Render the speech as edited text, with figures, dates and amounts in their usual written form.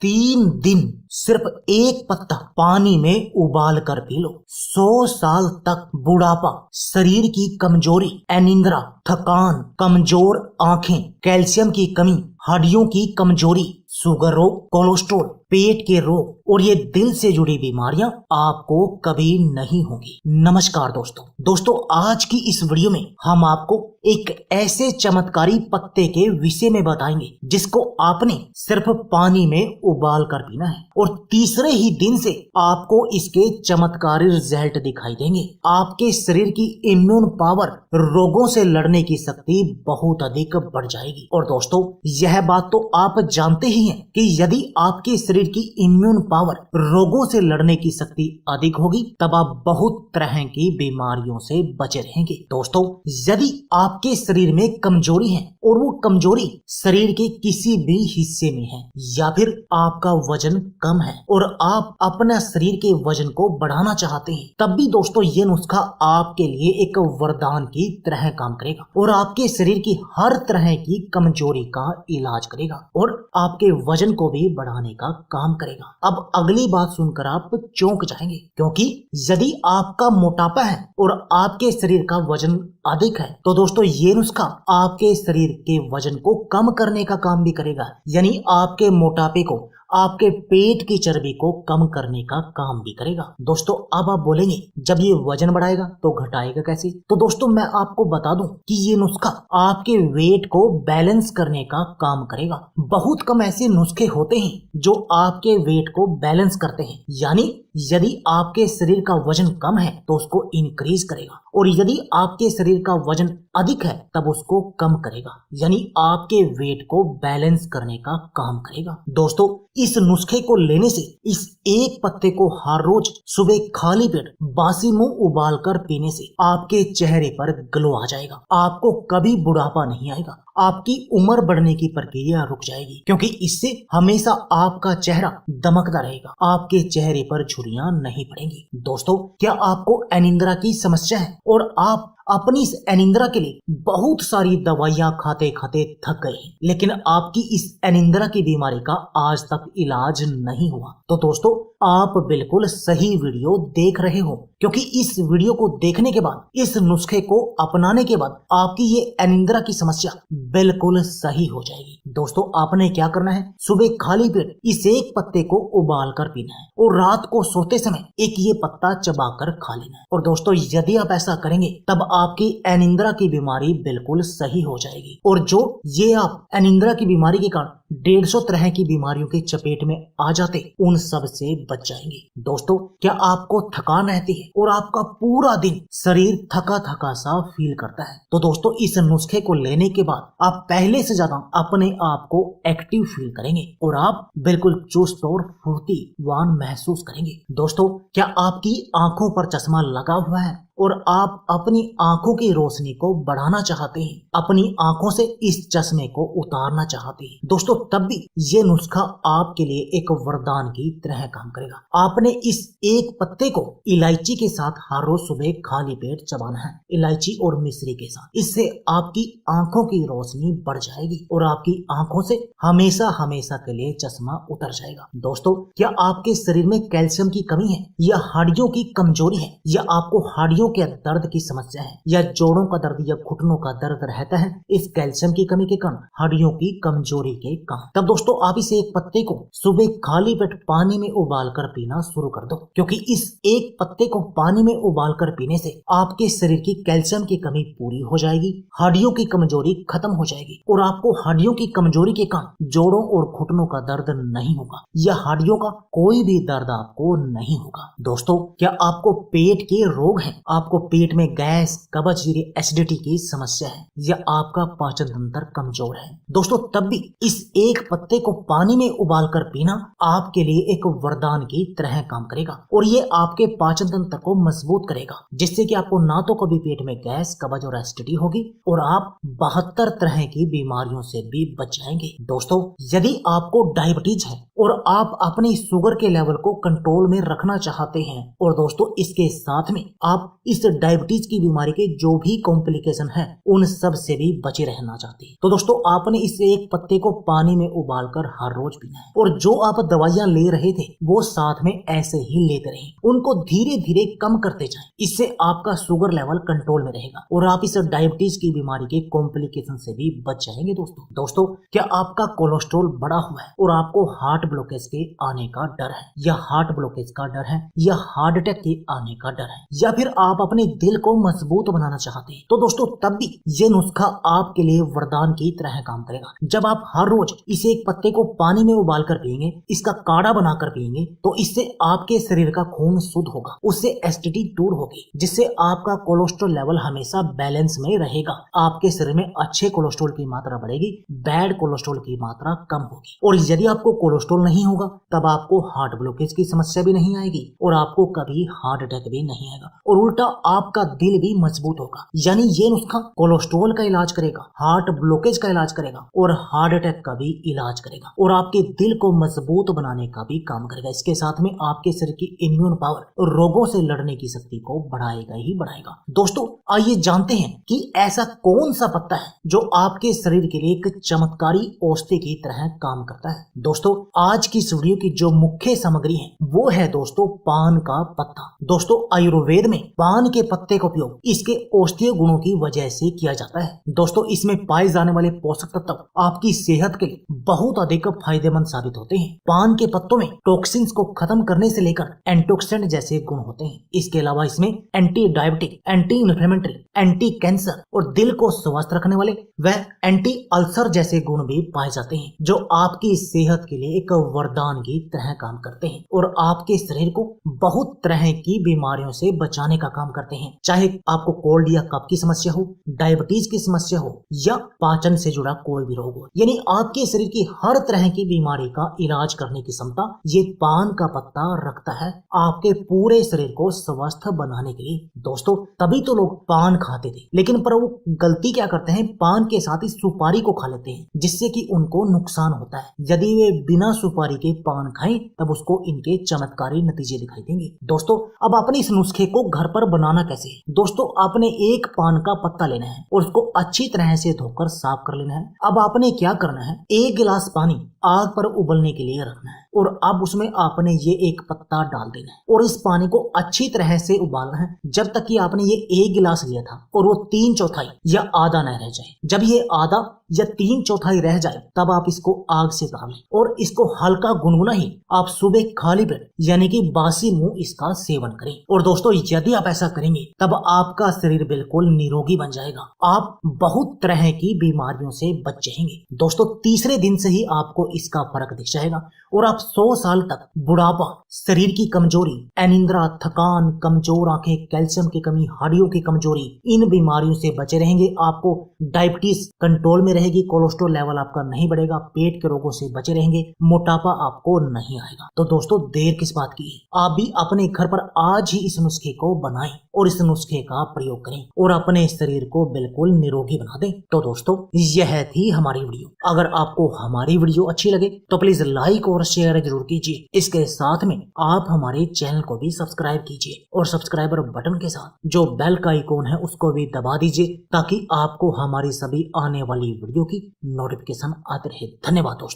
3 दिन सिर्फ एक पत्ता पानी में उबाल कर पी लो। 100 साल तक बुढ़ापा, शरीर की कमजोरी, अनिद्रा, थकान, कमजोर आंखें, कैल्शियम की कमी, हड्डियों की कमजोरी, शुगर रोग, कोलेस्ट्रॉल, पेट के रोग और ये दिल से जुड़ी बीमारियां आपको कभी नहीं होंगी। नमस्कार दोस्तों, आज की इस वीडियो में हम आपको एक ऐसे चमत्कारी पत्ते के विषय में बताएंगे जिसको आपने सिर्फ पानी में उबाल कर पीना है और तीसरे ही दिन से आपको इसके चमत्कारी रिजल्ट दिखाई देंगे। आपके शरीर की इम्यून पावर, रोगों से लड़ने की शक्ति बहुत अधिक बढ़ जाएगी। और दोस्तों, यह बात तो आप जानते ही हैं कि यदि आपके शरीर की इम्यून पावर, रोगों से लड़ने की शक्ति अधिक होगी तब आप बहुत तरह की बीमारियों से बचे रहेंगे। दोस्तों, यदि आपके शरीर में कमजोरी है और वो कमजोरी शरीर के किसी भी हिस्से में है या फिर आपका वजन कम है और आप अपना शरीर के वजन को बढ़ाना चाहते हैं, तब भी दोस्तों ये नुस्खा आपके लिए एक वरदान की तरह काम करेगा और आपके शरीर की हर तरह की कमजोरी का इलाज करेगा और आपके वजन को भी बढ़ाने का काम करेगा। अब अगली बात सुनकर आप चौंक जाएंगे, क्योंकि यदि आपका मोटापा है और आपके शरीर का वजन अधिक है तो दोस्तों ये नुस्खा आपके शरीर के वजन को कम करने का काम भी करेगा, यानी आपके मोटापे को, आपके पेट की चर्बी को कम करने का काम भी करेगा। दोस्तों, अब आप बोलेंगे जब ये वजन बढ़ाएगा तो घटाएगा कैसे? तो दोस्तों मैं आपको बता दूं कि ये नुस्खा आपके वेट को बैलेंस करने का काम करेगा। बहुत कम ऐसे नुस्खे होते हैं जो आपके वेट को बैलेंस करते हैं, यानी यदि आपके शरीर का वजन कम है तो उसको इंक्रीज करेगा और यदि आपके शरीर का वजन अधिक है तब उसको कम करेगा, यानी आपके वेट को बैलेंस करने का काम करेगा। दोस्तों, इस नुस्खे को लेने से, इस एक पत्ते को हर रोज सुबह खाली पेट बासी मुंह उबाल कर पीने से आपके चेहरे पर ग्लो आ जाएगा। आपको कभी बुढ़ापा नहीं आएगा, आपकी उम्र बढ़ने की प्रक्रिया रुक जाएगी, क्योंकि इससे हमेशा आपका चेहरा दमकता रहेगा, आपके चेहरे पर झुर्रियां नहीं पड़ेंगी। दोस्तों, क्या आपको अनिद्रा की समस्या है और आप अपनी इस अनिद्रा के लिए बहुत सारी दवाइयां खाते खाते थक गए हैं, लेकिन आपकी इस अनिद्रा की बीमारी का आज तक इलाज नहीं हुआ? तो दोस्तों, आप बिल्कुल सही वीडियो देख रहे हो, क्योंकि इस वीडियो को देखने के बाद, इस नुस्खे को अपनाने के बाद आपकी ये अनिद्रा की समस्या बिल्कुल सही हो जाएगी। दोस्तों, आपने क्या करना है, सुबह खाली पेट इस एक पत्ते को उबाल कर पीना है और रात को सोते समय एक ये पत्ता चबाकर खा लेना है। और दोस्तों, यदि आप ऐसा करेंगे तब आपकी अनिद्रा की बीमारी बिल्कुल सही हो जाएगी और जो ये आप अनिद्रा की बीमारी के कारण 150 तरह की बीमारियों के चपेट में आ जाते, उन सब से बच जाएंगे। दोस्तों, क्या आपको थकान रहती है और आपका पूरा दिन शरीर थका थका सा फील करता है? तो दोस्तों, इस नुस्खे को लेने के बाद आप पहले से ज्यादा अपने आप को एक्टिव फील करेंगे और आप बिल्कुल चुस्त और फुर्तीवान महसूस करेंगे। दोस्तों, क्या आपकी आंखों पर चश्मा लगा हुआ है और आप अपनी आंखों की रोशनी को बढ़ाना चाहते हैं, अपनी आंखों से इस चश्मे को उतारना चाहते हैं? दोस्तों, तब भी ये नुस्खा आपके लिए एक वरदान की तरह काम करेगा। आपने इस एक पत्ते को इलायची के साथ हर रोज सुबह खाली पेट चबाना है, इलायची और मिश्री के साथ। इससे आपकी आंखों की रोशनी बढ़ जाएगी और आपकी आंखों से हमेशा हमेशा के लिए चश्मा उतर जाएगा। दोस्तों, क्या आपके शरीर में कैल्शियम की कमी है या हड्डियों की कमजोरी है या आपको हड्डियों के दर्द की समस्या है या जोड़ों का दर्द या घुटनों का दर्द रहता है इस कैल्शियम की कमी के कारण, हड्डियों की कमजोरी के कारण, तब दोस्तों आप इस एक पत्ते को सुबह खाली पेट पानी में उबाल कर पीना शुरू कर दो, क्योंकि इस एक पत्ते को पानी में उबाल कर पीने से आपके शरीर की कैल्शियम की कमी पूरी हो जाएगी, हड्डियों की कमजोरी खत्म हो जाएगी और आपको हड्डियों की कमजोरी के कारण जोड़ों और घुटनों का दर्द नहीं होगा या हड्डियों का कोई भी दर्द आपको नहीं होगा। दोस्तों, क्या आपको पेट के रोग हैं, आपको पेट में गैस, कब्ज, एसिडिटी की समस्या है या आपका पाचन तंत्र कमजोर है? दोस्तों, तब भी इस एक पत्ते को पानी में उबाल कर पीना आपके लिए एक वरदान की तरह काम करेगा और ये आपके पाचन तंत्र को मजबूत करेगा, जिससे कि आपको ना तो कभी पेट में गैस, कब्ज और एसिडिटी होगी और आप 72 तरह की बीमारियों से भी बच जाएंगे। दोस्तों, यदि आपको डायबिटीज है और आप अपने शुगर के लेवल को कंट्रोल में रखना चाहते हैं और दोस्तों इसके साथ में आप इस डायबिटीज की बीमारी के जो भी कॉम्प्लिकेशन है उन सब से भी बचे रहना चाहते हैं, तो दोस्तों आपने इस एक पत्ते को पानी में उबालकर हर रोज पीना है। और जो आप दवाइयां ले रहे थे वो साथ में ऐसे ही लेते रहे, उनको धीरे धीरे कम करते जाएं। इससे आपका शुगर लेवल कंट्रोल में रहेगा और आप इस डायबिटीज की बीमारी के कॉम्प्लिकेशन से भी बच जाएंगे। दोस्तों क्या आपका कोलेस्ट्रॉल बढ़ा हुआ है और आपको हार्ट ब्लॉकेज के आने का डर है, या हार्ट ब्लॉकेज का डर है, या हार्ट अटैक के आने का डर है, या फिर आप अपने दिल को मजबूत बनाना चाहते हैं, तो दोस्तों तब भी ये नुस्खा आपके लिए वरदान की तरह काम करेगा। जब आप हर रोज इस एक पत्ते को पानी में उबाल कर पिएंगे, इसका काढ़ा बनाकर पिएंगे, तो इससे आपके शरीर का खून शुद्ध होगा, उससे एसिडिटी दूर होगी, जिससे आपका कोलेस्ट्रॉल लेवल हमेशा बैलेंस में रहेगा। आपके शरीर में अच्छे कोलेस्ट्रॉल की मात्रा बढ़ेगी, बैड कोलेस्ट्रॉल की मात्रा कम होगी। और यदि आपको कोलेस्ट्रॉल नहीं होगा तब आपको हार्ट ब्लॉकेज की समस्या भी नहीं आएगी और आपको कभी हार्ट अटैक भी नहीं आएगा, और उल्टा आपका दिल भी मजबूत होगा। यानी ये नुस्खा कोलेस्ट्रॉल का इलाज करेगा, हार्ट ब्लॉकेज का इलाज करेगा और हार्ट अटैक का भी इलाज करेगा, और आपके दिल को मजबूत बनाने का भी काम करेगा। इसके साथ में आपके शरीर की इम्यून पावर और रोगों से लड़ने की शक्ति को बढ़ाएगा ही बढ़ाएगा। दोस्तों आइए जानते हैं कि ऐसा कौन सा पत्ता है जो आपके शरीर के लिए एक चमत्कारी औषधि की तरह काम करता है। दोस्तों आज की इस वीडियो की जो मुख्य सामग्री है वो है दोस्तों पान का पत्ता। दोस्तों आयुर्वेद में पान के पत्ते का उपयोग इसके औषधीय गुणों की वजह से किया जाता है। दोस्तों इसमें पाए जाने वाले पोषक तत्व आपकी सेहत के लिए बहुत अधिक फायदेमंद साबित होते हैं। पान के पत्तों में टॉक्सिन्स को खत्म करने से लेकर एंटीऑक्सीडेंट जैसे गुण होते हैं। इसके अलावा इसमें anti diabetic, anti inflammatory, anti cancer और दिल को स्वस्थ रखने वाले व एंटी अल्सर जैसे गुण भी पाए जाते हैं, जो आपकी सेहत के लिए एक वरदान की तरह काम करते हैं और आपके शरीर को बहुत तरह की बीमारियों से बचाने का काम करते हैं। चाहे आपको कोल्ड या कफ की समस्या हो, डायबिटीज की समस्या हो या पाचन से जुड़ा कोई भी रोग हो, यानी आपके शरीर की हर तरह की बीमारी का इलाज करने की क्षमता ये पान का पत्ता रखता है आपके पूरे शरीर को स्वस्थ बनाने के लिए। दोस्तों तभी तो लोग पान खाते थे, लेकिन पर वो गलती क्या करते हैं, पान के साथ ही सुपारी को खा लेते हैं, जिससे कि उनको नुकसान होता है। यदि वे बिना सुपारी के पान खाएं तब उसको इनके चमत्कारी नतीजे दिखाई देंगे। दोस्तों अब आपने इस नुस्खे को घर पर बनाना कैसे है। दोस्तों आपने एक पान का पत्ता लेना है और उसको अच्छी तरह से धोकर साफ कर लेना है। अब आपने क्या करना है, एक गिलास पानी आग पर उबलने के लिए रखना है और अब उसमें आपने ये एक पत्ता डाल देना है और इस पानी को अच्छी तरह से उबालना है जब तक कि आपने ये एक गिलास लिया था और वो 3/4 या आधा न रह जाए। जब ये आधा या 3/4 रह जाए तब आप इसको आग से उतार लें और इसको हल्का गुनगुना ही आप सुबह खाली पेट यानी कि बासी मुंह इसका सेवन करें। और दोस्तों यदि आप ऐसा करेंगे तब आपका शरीर बिल्कुल निरोगी बन जाएगा, आप बहुत तरह की बीमारियों से बच जाएंगे। दोस्तों तीसरे दिन से ही आपको इसका फर्क दिख जाएगा और आप 100 साल तक बुढ़ापा, शरीर की कमजोरी, अनिद्रा, थकान, कमजोर आंखें, कैल्शियम की कमी, हड्डियों की कमजोरी, इन बीमारियों से बचे रहेंगे। आपको डायबिटीज कंट्रोल में रहेगी, कोलेस्ट्रॉल लेवल आपका नहीं बढ़ेगा, पेट के रोगों से बचे रहेंगे, मोटापा आपको नहीं आएगा। तो दोस्तों देर किस बात की है, आप भी अपने घर पर आज ही इस नुस्खे को बनाएं और इस नुस्खे का प्रयोग करें और अपने शरीर को बिल्कुल निरोगी बना दें। तो दोस्तों यह थी हमारी वीडियो। अगर आपको हमारी वीडियो अच्छी लगे तो प्लीज लाइक और शेयर जरूर कीजिए। इसके साथ में आप हमारे चैनल को भी सब्सक्राइब कीजिए और सब्सक्राइबर बटन के साथ जो बेल का आइकॉन है उसको भी दबा दीजिए ताकि आपको हमारी सभी आने वाली वीडियो की नोटिफिकेशन आते रहे। धन्यवाद दोस्तों।